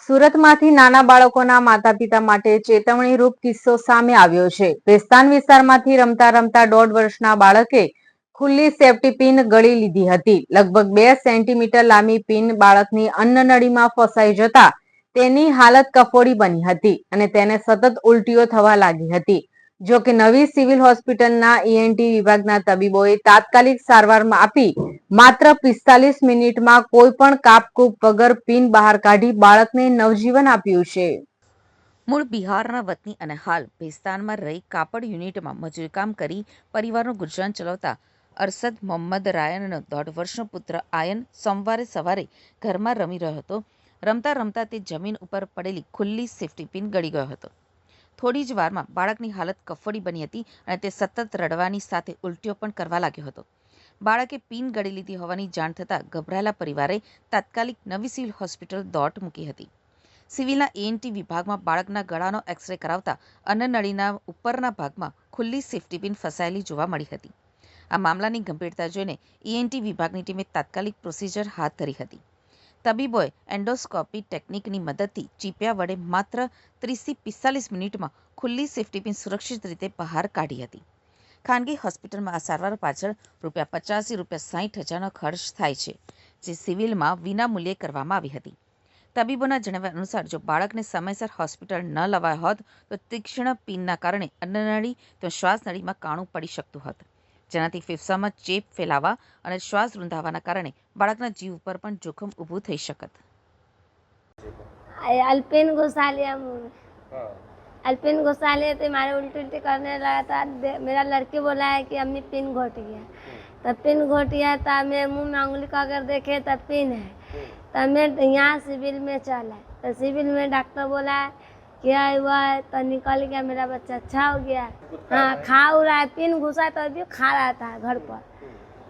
સુરતમાંથી નાના બાળકોના માતા-પિતા માટે ચેતવણીરૂપ કિસ્સો સામે આવ્યો છે। ભેસ્તાન વિસ્તારમાંથી રમતા રમતા 1.5 વર્ષના બાળકે ખુલ્લી સેફ્ટી પિન ગળી લીધી હતી। લગભગ 2 સેન્ટીમીટર લાંબી પિન બાળકની અન્નનળીમાં ફસાઈ જતા તેની હાલત કફોડી બની હતી અને તેને સતત ઉલટીઓ થવા લાગી હતી। જો કે નવી સિવિલ હોસ્પિટલના ઈએનટી વિભાગના તબીબોએ તાત્કાલિક સારવાર આપી માત્ર 45 મિનિટમાં કોઈ પણ કાપકૂપ વગર પિન બહાર કાઢી બાળકને નવજીવન આપ્યું છે। મૂળ બિહારના વતની અને હાલ ભેસ્તાનમાં રહી કાપડ યુનિટમાં મજૂરી કામ કરી પરિવારનું ગુજરાન ચલાવતા અરશદ મોહમ્મદ રાયનનો 1.5 વર્ષનો પુત્ર આયન સોમવારે સવારે ઘરમાં રમી રહ્યો હતો। રમતા રમતા તે જમીન ઉપર પડેલી ખુલ્લી સેફ્ટી પિન ગળી ગયો હતો। થોડી જ વારમાં બાળકની હાલત કફોડી બની હતી અને તે સતત રડવાની સાથે ઉલટીઓ પણ કરવા લાગ્યો હતો। બાળકે પિન ગળી લીધી હોવાની જાણ થતાં ગભરાયેલા પરિવારે તાત્કાલિક નવી સિવિલ હોસ્પિટલ દોટ મૂકી હતી। સિવિલના એએનટી વિભાગમાં બાળકના ગળાનો એક્સરે કરાવતા અન્નનળીના ઉપરના ભાગમાં ખુલ્લી સેફ્ટી પિન ફસાયેલી જોવા મળી હતી। આ મામલાની ગંભીરતા જોઈને ઈએનટી વિભાગની ટીમે તાત્કાલિક પ્રોસિજર હાથ ધરી હતી। તબીબોએ એન્ડોસ્કોપી ટેકનિકની મદદથી ચીપિયા વડે માત્ર 30 થી 45 મિનિટમાં ખુલ્લી સેફ્ટી પિન સુરક્ષિત રીતે બહાર કાઢી હતી। ખાનગી હોસ્પિટલમાં આ સારવાર પાછળ ₹50 થી ₹60,000નો ખર્ચ થાય છે, જે સિવિલમાં વિના મૂલ્યે કરવામાં આવી હતી। તબીબોના જણાવ્યા અનુસાર જો બાળકને સમયસર હોસ્પિટલ ન લવાયો હોત તો તીક્ષ્ણ પિનના કારણે અન્નનળી તો શ્વાસનળીમાં કાણું પડી શકતું હોત, જેનાથી ફેફસામાં ચેપ ફેલાવા અને શ્વાસ રૂંધાવાના કારણે બાળકના જીવ ઉપર પણ જોખમ ઊભું થઈ શકત। अल्पिन घुसा लिया मुंह में। अल्पिन घुसा लिया तो मारे उल्टी उल्टी करने लगा था। मेरा लड़की बोला है कि अम्मी पिन घोट गया। तब पिन घोट गया तो मैं मुंह में उंगली का अगर देखे तब पिन है। तब मैं यहाँ सिविल में चला तो सिविल में डॉक्टर बोला क्या हुआ है तो निकल गया मेरा बच्चा अच्छा हो गया। हाँ खा रहा है, पिन घुसा तो अभी खा रहा था घर पर,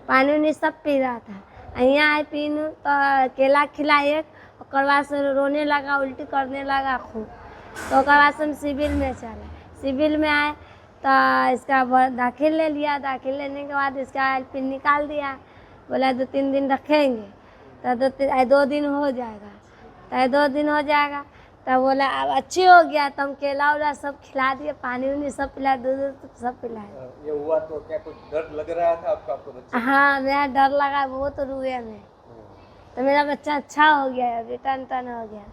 पानी उनी सब पी रहा था। यहाँ है पिन तो केला खिला एक करवा से रोने लगा, उल्टी करने लगा खूब। तो करवा से हम सिविल में चले, सिविल में आए तो इसका दाखिल ले लिया। दाखिल लेने के बाद इसका पिन निकाल दिया। बोला 2-3 दिन रखेंगे तो 2 दिन हो जाएगा। तो 2 दिन हो जाएगा तो बोला अब अच्छी हो गया। तो हम केला उला सब खिला दिए, पानी उनी सब पिला, दूध सब पिलाया। ये हुआ तो क्या कुछ डर लग रहा था आपको बच्चे? हाँ मेरा डर लगा बहुत, रोए में। तो मेरा बच्चा अच्छा हो गया, रिटर्न हो गया।